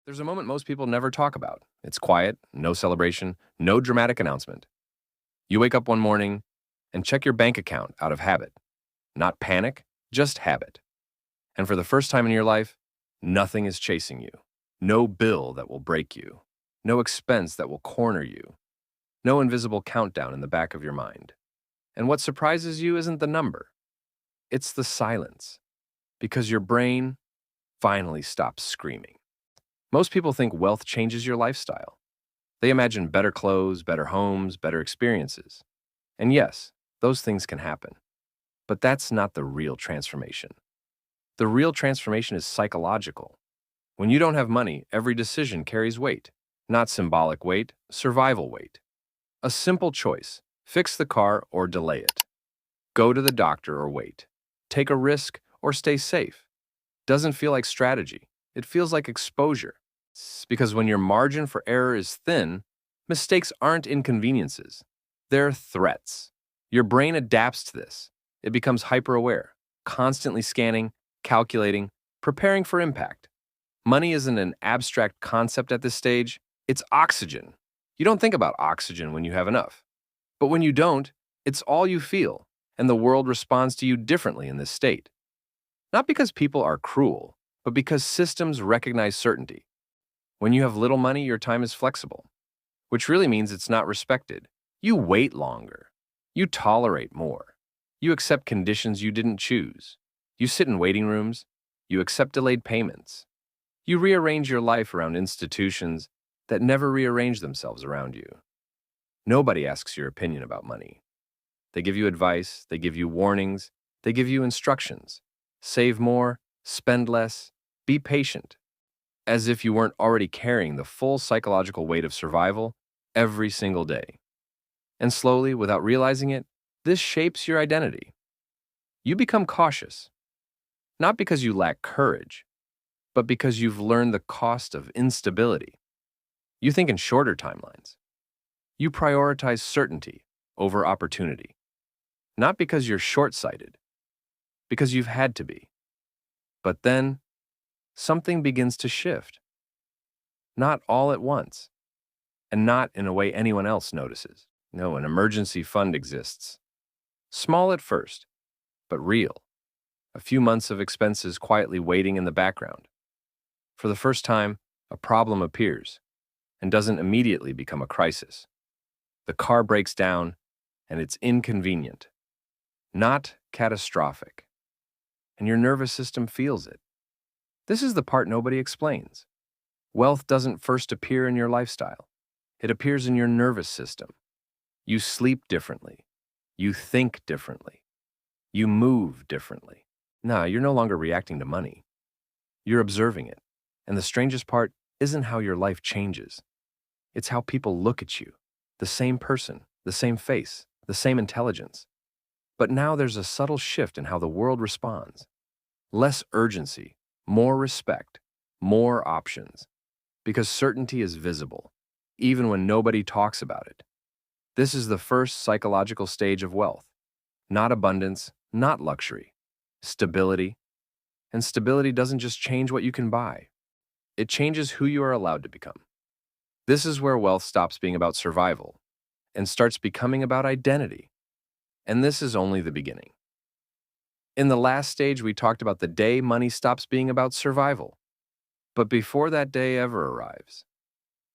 There's a moment most people never talk about. It's quiet, no celebration, no dramatic announcement. You wake up one morning and check your bank account out of habit. Not panic, just habit. And for the first time in your life, nothing is chasing you. No bill that will break you. No expense that will corner you. No invisible countdown in the back of your mind. And what surprises you isn't the number, it's the silence. Because your brain finally stops screaming. Most people think wealth changes your lifestyle. They imagine better clothes, better homes, better experiences. And yes, those things can happen. But that's not the real transformation. The real transformation is psychological. When you don't have money, every decision carries weight. Not symbolic weight, survival weight. A simple choice: fix the car or delay it. Go to the doctor or wait. Take a risk or stay safe. Doesn't feel like strategy. It feels like exposure. Because when your margin for error is thin, mistakes aren't inconveniences. They're threats. Your brain adapts to this. It becomes hyper-aware, constantly scanning, calculating, preparing for impact. Money isn't an abstract concept at this stage. It's oxygen. You don't think about oxygen when you have enough. But when you don't, it's all you feel, and the world responds to you differently in this state. Not because people are cruel, but because systems recognize certainty. When you have little money, your time is flexible, which really means it's not respected. You wait longer. You tolerate more. You accept conditions you didn't choose. You sit in waiting rooms. You accept delayed payments. You rearrange your life around institutions that never rearrange themselves around you. Nobody asks your opinion about money. They give you advice, they give you warnings, they give you instructions. Save more, spend less, be patient. As if you weren't already carrying the full psychological weight of survival every single day. And slowly, without realizing it, this shapes your identity. You become cautious, not because you lack courage, but because you've learned the cost of instability. You think in shorter timelines. You prioritize certainty over opportunity. Not because you're short-sighted, because you've had to be. But then, something begins to shift. Not all at once, and not in a way anyone else notices. No, an emergency fund exists. Small at first, but real. A few months of expenses quietly waiting in the background. For the first time, a problem appears and doesn't immediately become a crisis. The car breaks down, and it's inconvenient, not catastrophic. And your nervous system feels it. This is the part nobody explains. Wealth doesn't first appear in your lifestyle. It appears in your nervous system. You sleep differently. You think differently. You move differently. Nah, you're no longer reacting to money. You're observing it. And the strangest part isn't how your life changes. It's how people look at you. The same person, the same face, the same intelligence. But now there's a subtle shift in how the world responds. Less urgency, more respect, more options. Because certainty is visible, even when nobody talks about it. This is the first psychological stage of wealth. Not abundance, not luxury. Stability. And stability doesn't just change what you can buy. It changes who you are allowed to become. This is where wealth stops being about survival and starts becoming about identity. And this is only the beginning. In the last stage, we talked about the day money stops being about survival. But before that day ever arrives,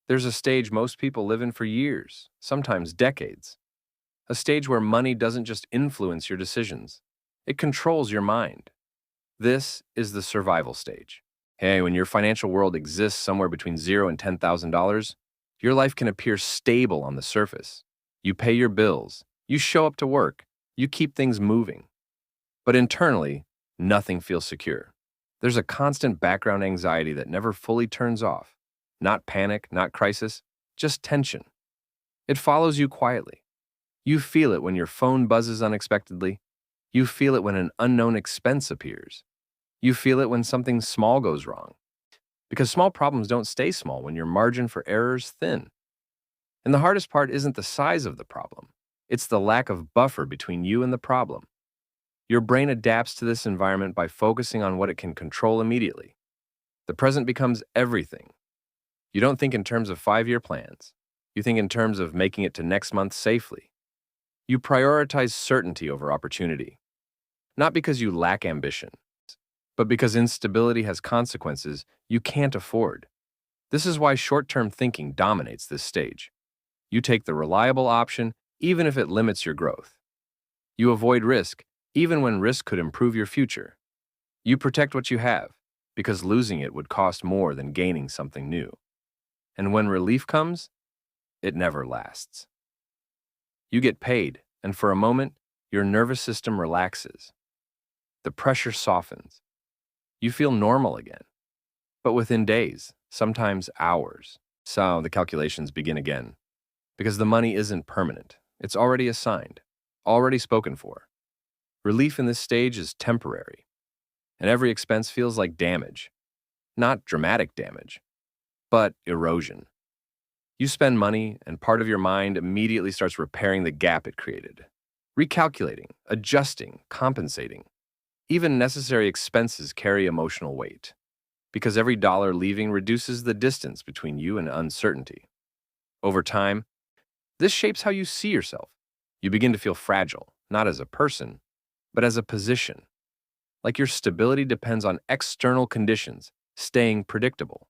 there's a stage most people live in for years, sometimes decades. A stage where money doesn't just influence your decisions, it controls your mind. This is the survival stage. Hey, when your financial world exists somewhere between $0 and $10,000, your life can appear stable on the surface. You pay your bills, you show up to work, you keep things moving. But internally, nothing feels secure. There's a constant background anxiety that never fully turns off. Not panic, not crisis, just tension. It follows you quietly. You feel it when your phone buzzes unexpectedly. You feel it when an unknown expense appears. You feel it when something small goes wrong. Because small problems don't stay small when your margin for error is thin. And the hardest part isn't the size of the problem. It's the lack of buffer between you and the problem. Your brain adapts to this environment by focusing on what it can control immediately. The present becomes everything. You don't think in terms of 5-year plans. You think in terms of making it to next month safely. You prioritize certainty over opportunity, not because you lack ambition, but because instability has consequences you can't afford. This is why short-term thinking dominates this stage. You take the reliable option even if it limits your growth. You avoid risk even when risk could improve your future. You protect what you have because losing it would cost more than gaining something new. And when relief comes, it never lasts. You get paid, and for a moment, your nervous system relaxes. The pressure softens. You feel normal again. But within days, sometimes hours, so the calculations begin again. Because the money isn't permanent. It's already assigned, already spoken for. Relief in this stage is temporary, and every expense feels like damage. Not dramatic damage, but erosion. You spend money, and part of your mind immediately starts repairing the gap it created. Recalculating, adjusting, compensating. Even necessary expenses carry emotional weight, because every dollar leaving reduces the distance between you and uncertainty. Over time, this shapes how you see yourself. You begin to feel fragile, not as a person, but as a position. Like your stability depends on external conditions staying predictable.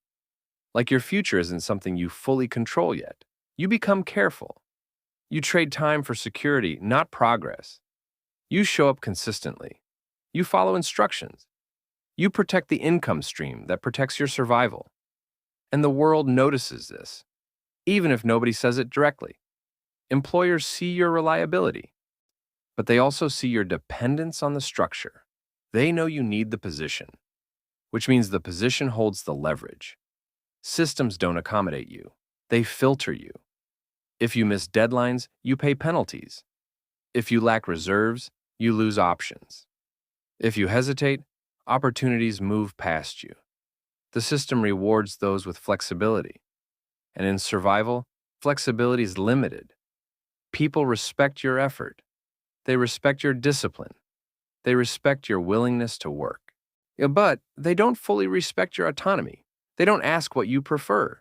Like your future isn't something you fully control yet. You become careful. You trade time for security, not progress. You show up consistently. You follow instructions. You protect the income stream that protects your survival. And the world notices this, even if nobody says it directly. Employers see your reliability, but they also see your dependence on the structure. They know you need the position, which means the position holds the leverage. Systems don't accommodate you. They filter you. If you miss deadlines, you pay penalties. If you lack reserves, you lose options. If you hesitate, opportunities move past you. The system rewards those with flexibility. And in survival, flexibility is limited. People respect your effort. They respect your discipline. They respect your willingness to work. But they don't fully respect your autonomy. They don't ask what you prefer.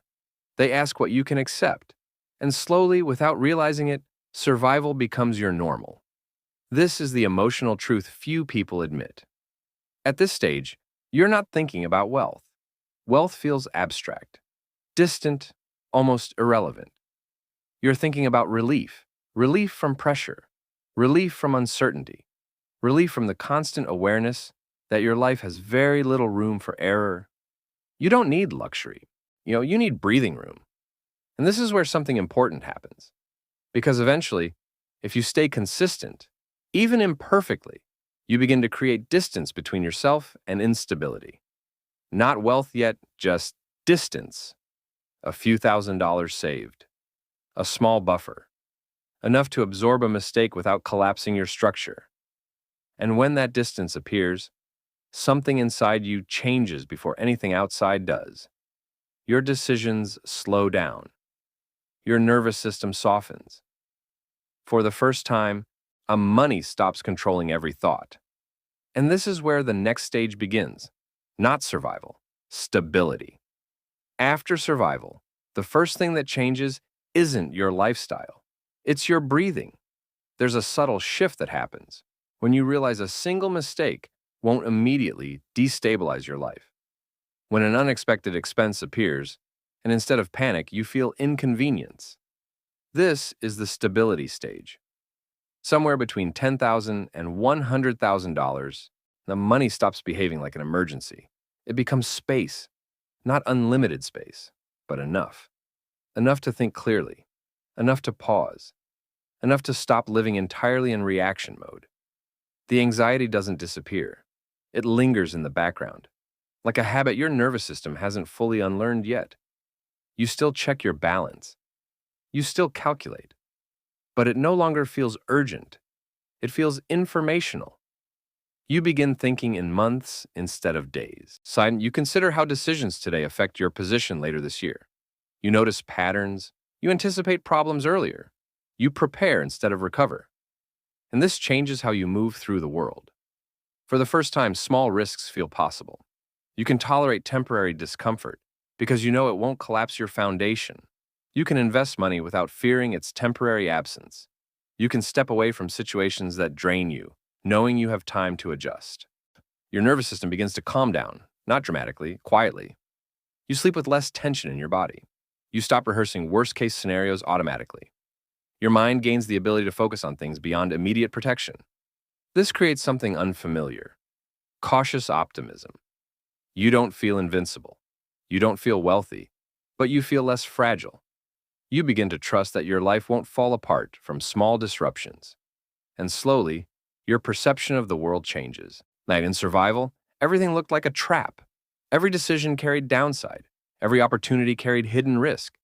They ask what you can accept. And slowly, without realizing it, survival becomes your normal. This is the emotional truth few people admit. At this stage, you're not thinking about wealth. Wealth feels abstract, distant, almost irrelevant. You're thinking about relief, relief from pressure, relief from uncertainty, relief from the constant awareness that your life has very little room for error. You don't need luxury. You need breathing room. And this is where something important happens. Because eventually, if you stay consistent, even imperfectly, you begin to create distance between yourself and instability. Not wealth yet, just distance. A few $1,000s saved. A small buffer. Enough to absorb a mistake without collapsing your structure. And when that distance appears, something inside you changes before anything outside does. Your decisions slow down. Your nervous system softens. For the first time, money stops controlling every thought. And this is where the next stage begins. Not survival, stability. After survival, the first thing that changes isn't your lifestyle. It's your breathing. There's a subtle shift that happens when you realize a single mistake won't immediately destabilize your life. When an unexpected expense appears, and instead of panic, you feel inconvenience. This is the stability stage. Somewhere between $10,000 and $100,000, the money stops behaving like an emergency. It becomes space, not unlimited space, but enough. Enough to think clearly, enough to pause, enough to stop living entirely in reaction mode. The anxiety doesn't disappear. It lingers in the background. Like a habit your nervous system hasn't fully unlearned yet. You still check your balance. You still calculate. But it no longer feels urgent. It feels informational. You begin thinking in months instead of days. You consider how decisions today affect your position later this year. You notice patterns. You anticipate problems earlier. You prepare instead of recover. And this changes how you move through the world. For the first time, small risks feel possible. You can tolerate temporary discomfort because you know it won't collapse your foundation. You can invest money without fearing its temporary absence. You can step away from situations that drain you, knowing you have time to adjust. Your nervous system begins to calm down, not dramatically, quietly. You sleep with less tension in your body. You stop rehearsing worst-case scenarios automatically. Your mind gains the ability to focus on things beyond immediate protection. This creates something unfamiliar: cautious optimism. You don't feel invincible. You don't feel wealthy, but you feel less fragile. You begin to trust that your life won't fall apart from small disruptions. And slowly, your perception of the world changes. Like in survival, everything looked like a trap. Every decision carried downside. Every opportunity carried hidden risk.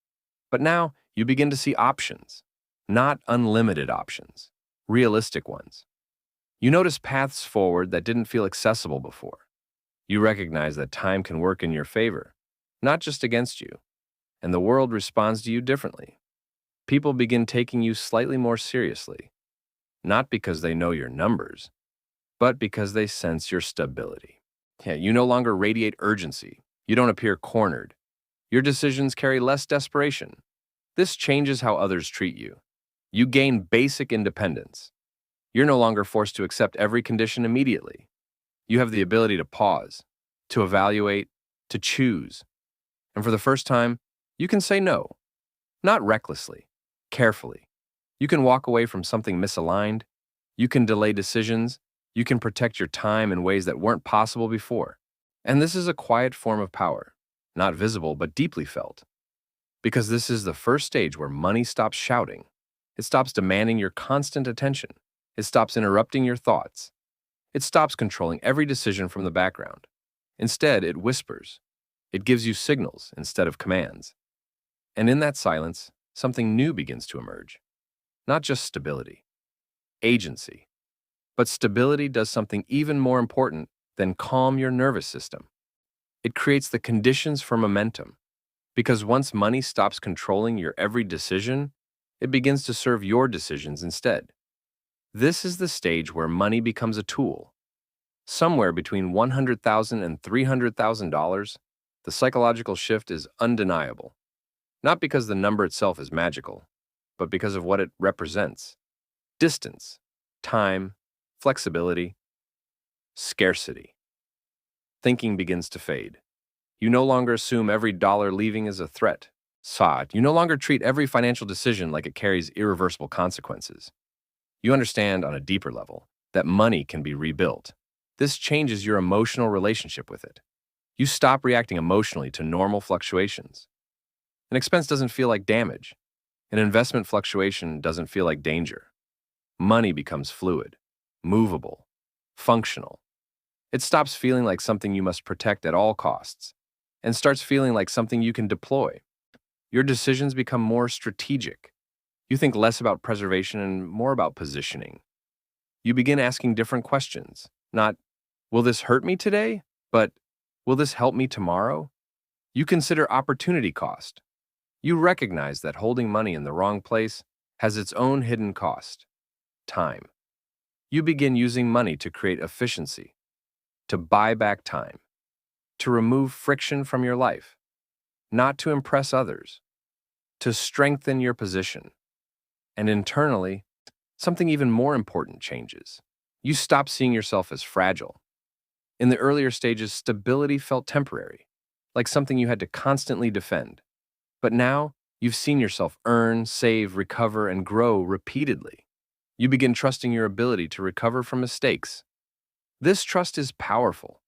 But now, you begin to see options. Not unlimited options. Realistic ones. You notice paths forward that didn't feel accessible before. You recognize that time can work in your favor, not just against you, and the world responds to you differently. People begin taking you slightly more seriously, not because they know your numbers, but because they sense your stability. Yeah, you no longer radiate urgency. You don't appear cornered. Your decisions carry less desperation. This changes how others treat you. You gain basic independence. You're no longer forced to accept every condition immediately. You have the ability to pause, to evaluate, to choose. And for the first time, you can say no, not recklessly, carefully. You can walk away from something misaligned. You can delay decisions. You can protect your time in ways that weren't possible before. And this is a quiet form of power, not visible but deeply felt. Because this is the first stage where money stops shouting. It stops demanding your constant attention. It stops interrupting your thoughts. It stops controlling every decision from the background. Instead, it whispers. It gives you signals instead of commands. And in that silence, something new begins to emerge. Not just stability, agency. But stability does something even more important than calm your nervous system. It creates the conditions for momentum. Because once money stops controlling your every decision, it begins to serve your decisions instead. This is the stage where money becomes a tool. Somewhere between $100,000 and $300,000, the psychological shift is undeniable. Not because the number itself is magical, but because of what it represents. Distance, time, flexibility, scarcity. Thinking begins to fade. You no longer assume every dollar leaving is a threat. You no longer treat every financial decision like it carries irreversible consequences. You understand on a deeper level that money can be rebuilt. This changes your emotional relationship with it. You stop reacting emotionally to normal fluctuations. An expense doesn't feel like damage. An investment fluctuation doesn't feel like danger. Money becomes fluid, movable, functional. It stops feeling like something you must protect at all costs and starts feeling like something you can deploy. Your decisions become more strategic. You think less about preservation and more about positioning. You begin asking different questions, not, will this hurt me today? But, will this help me tomorrow? You consider opportunity cost. You recognize that holding money in the wrong place has its own hidden cost: time. You begin using money to create efficiency, to buy back time, to remove friction from your life, not to impress others, to strengthen your position. And internally, something even more important changes. You stop seeing yourself as fragile. In the earlier stages, stability felt temporary, like something you had to constantly defend. But now, you've seen yourself earn, save, recover, and grow repeatedly. You begin trusting your ability to recover from mistakes. This trust is powerful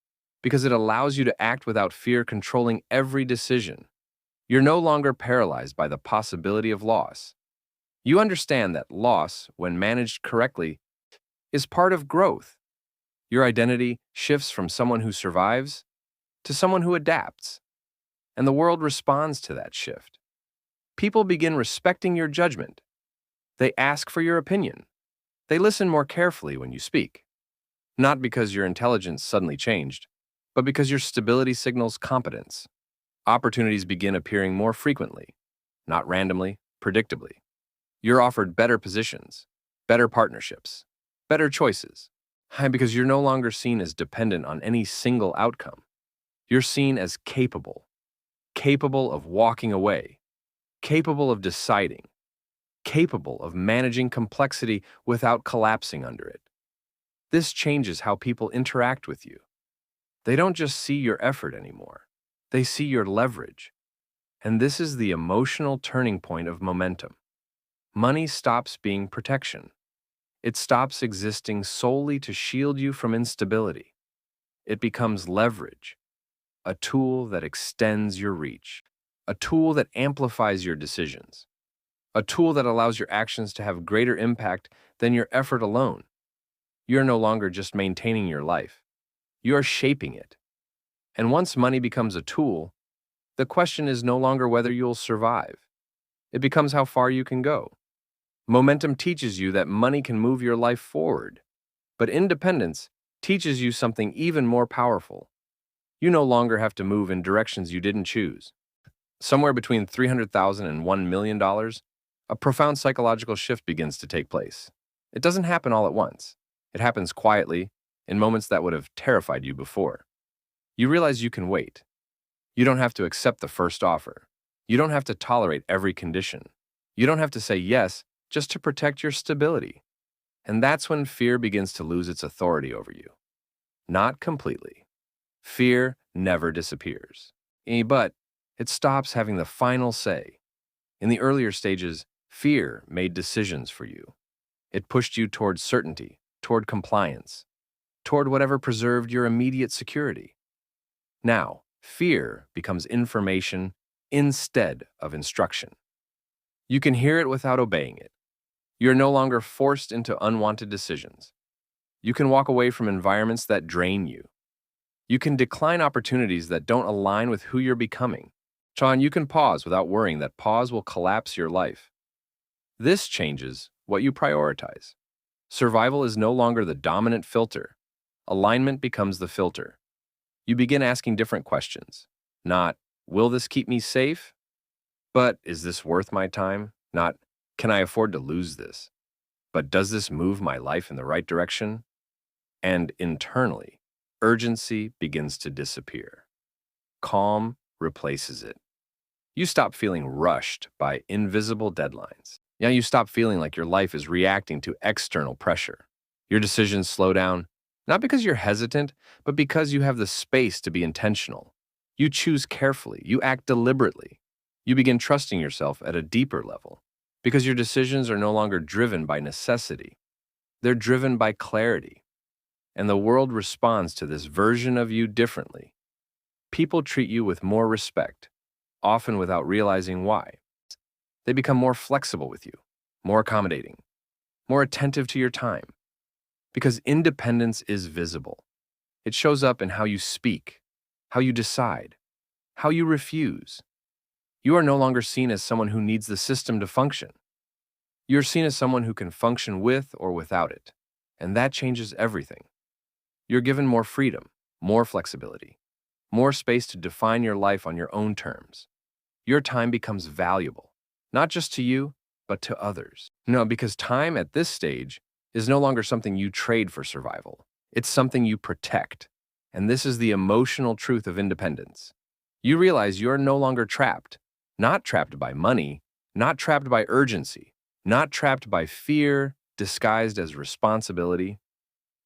because it allows you to act without fear controlling every decision. You're no longer paralyzed by the possibility of loss. You understand that loss, when managed correctly, is part of growth. Your identity shifts from someone who survives to someone who adapts, and the world responds to that shift. People begin respecting your judgment. They ask for your opinion. They listen more carefully when you speak. Not because your intelligence suddenly changed, but because your stability signals competence. Opportunities begin appearing more frequently, not randomly, predictably. You're offered better positions, better partnerships, better choices. Because you're no longer seen as dependent on any single outcome. You're seen as capable capable of walking away, capable of deciding, capable of managing complexity without collapsing under it. This changes how people interact with you. They don't just see your effort anymore, they see your leverage. And this is the emotional turning point of momentum. Money stops being protection. It stops existing solely to shield you from instability. It becomes leverage, a tool that extends your reach, a tool that amplifies your decisions, a tool that allows your actions to have greater impact than your effort alone. You're no longer just maintaining your life, you're shaping it. And once money becomes a tool, the question is no longer whether you'll survive. It becomes how far you can go. Momentum teaches you that money can move your life forward, but independence teaches you something even more powerful. You no longer have to move in directions you didn't choose. Somewhere between $300,000 and $1 million, a profound psychological shift begins to take place. It doesn't happen all at once. It happens quietly, in moments that would have terrified you before. You realize you can wait. You don't have to accept the first offer. You don't have to tolerate every condition. You don't have to say yes just to protect your stability. And that's when fear begins to lose its authority over you. Not completely. Fear never disappears. But it stops having the final say. In the earlier stages, fear made decisions for you. It pushed you toward certainty, toward compliance, toward whatever preserved your immediate security. Now, fear becomes information instead of instruction. You can hear it without obeying it. You're no longer forced into unwanted decisions. You can walk away from environments that drain you. You can decline opportunities that don't align with who you're becoming. Sean, you can pause without worrying that pause will collapse your life. This changes what you prioritize. Survival is no longer the dominant filter. Alignment becomes the filter. You begin asking different questions. Not, will this keep me safe? But, is this worth my time? Not, can I afford to lose this? But does this move my life in the right direction? And internally, urgency begins to disappear. Calm replaces it. You stop feeling rushed by invisible deadlines. Now you stop feeling like your life is reacting to external pressure. Your decisions slow down, not because you're hesitant, but because you have the space to be intentional. You choose carefully, you act deliberately. You begin trusting yourself at a deeper level, because your decisions are no longer driven by necessity. They're driven by clarity. And the world responds to this version of you differently. People treat you with more respect, often without realizing why. They become more flexible with you, more accommodating, more attentive to your time. Because independence is visible. It shows up in how you speak, how you decide, how you refuse. You are no longer seen as someone who needs the system to function. You're seen as someone who can function with or without it, and that changes everything. You're given more freedom, more flexibility, more space to define your life on your own terms. Your time becomes valuable, not just to you, but to others. No, because time at this stage is no longer something you trade for survival. It's something you protect. And this is the emotional truth of independence. You realize you're no longer trapped, not trapped by money, not trapped by urgency, not trapped by fear disguised as responsibility.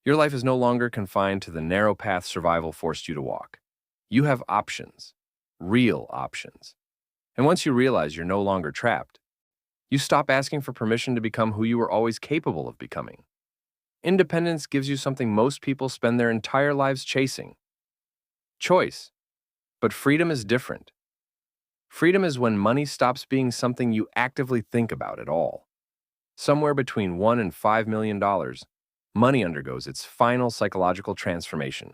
Your life is no longer confined to the narrow path survival forced you to walk. You have options, real options. And once you realize you're no longer trapped, you stop asking for permission to become who you were always capable of becoming. Independence gives you something most people spend their entire lives chasing: choice. But freedom is different. Freedom is when money stops being something you actively think about at all. Somewhere between $1 and $5 million, money undergoes its final psychological transformation.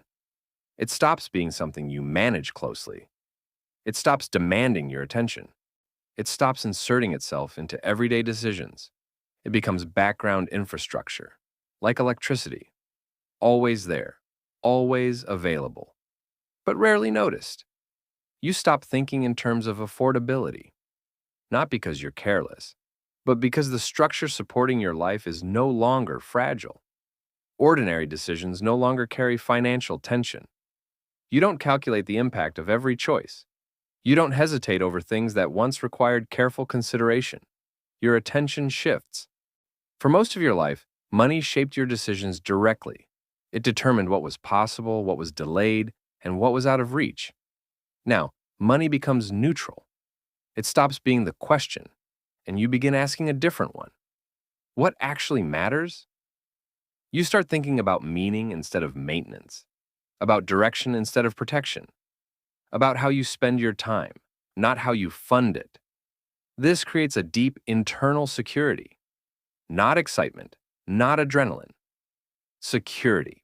It stops being something you manage closely. It stops demanding your attention. It stops inserting itself into everyday decisions. It becomes background infrastructure, like electricity, always there, always available, but rarely noticed. You stop thinking in terms of affordability, not because you're careless, but because the structure supporting your life is no longer fragile. Ordinary decisions no longer carry financial tension. You don't calculate the impact of every choice. You don't hesitate over things that once required careful consideration. Your attention shifts. For most of your life, money shaped your decisions directly. It determined what was possible, what was delayed, and what was out of reach. Now, money becomes neutral. It stops being the question, and you begin asking a different one. What actually matters? You start thinking about meaning instead of maintenance, about direction instead of protection, about how you spend your time, not how you fund it. This creates a deep internal security, not excitement, not adrenaline, security.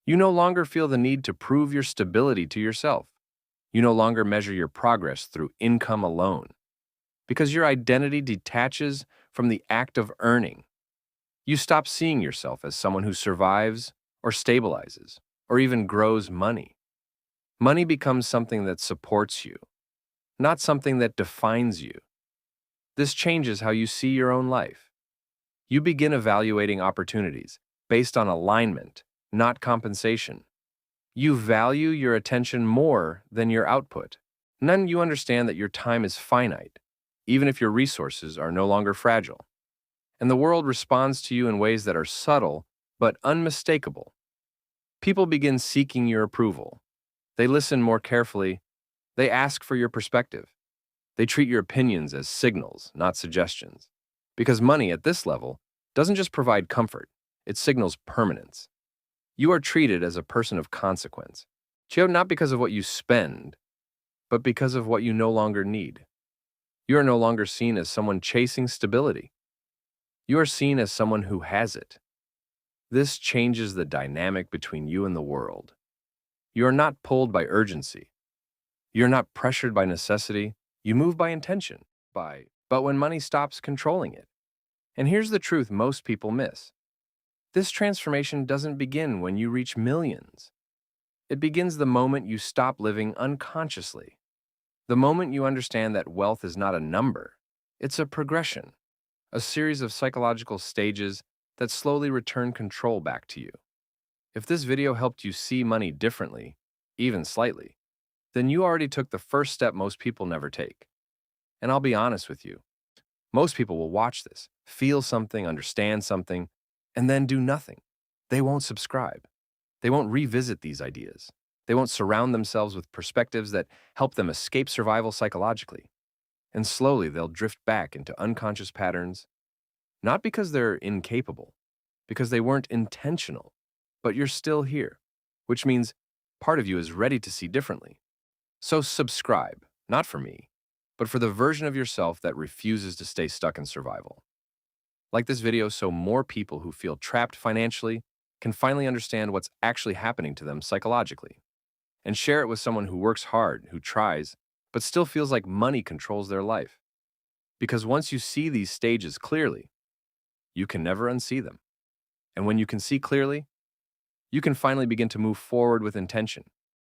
You no longer feel the need to prove your stability to yourself. You no longer measure your progress through income alone, because your identity detaches from the act of earning. You stop seeing yourself as someone who survives or stabilizes or even grows money. Money becomes something that supports you, not something that defines you. This changes how you see your own life. You begin evaluating opportunities based on alignment, not compensation. You value your attention more than your output. And then you understand that your time is finite, even if your resources are no longer fragile. And the world responds to you in ways that are subtle but unmistakable. People begin seeking your approval. They listen more carefully. They ask for your perspective. They treat your opinions as signals, not suggestions. Because money at this level doesn't just provide comfort, it signals permanence. You are treated as a person of consequence. Not because of what you spend, but because of what you no longer need. You are no longer seen as someone chasing stability. You are seen as someone who has it. This changes the dynamic between you and the world. You are not pulled by urgency. You're not pressured by necessity. You move by intention, but when money stops controlling it. And here's the truth most people miss. This transformation doesn't begin when you reach millions. It begins the moment you stop living unconsciously. The moment you understand that wealth is not a number, it's a progression, a series of psychological stages that slowly return control back to you. If this video helped you see money differently, even slightly, then you already took the first step most people never take. And I'll be honest with you, most people will watch this, feel something, understand something, and then do nothing. They won't subscribe. They won't revisit these ideas. They won't surround themselves with perspectives that help them escape survival psychologically. And slowly they'll drift back into unconscious patterns, not because they're incapable, because they weren't intentional. But you're still here, which means part of you is ready to see differently. So subscribe, not for me, but for the version of yourself that refuses to stay stuck in survival. Like this video so more people who feel trapped financially can finally understand what's actually happening to them psychologically. And share it with someone who works hard, who tries, but still feels like money controls their life. Because once you see these stages clearly, you can never unsee them. And when you can see clearly, you can finally begin to move forward with intention.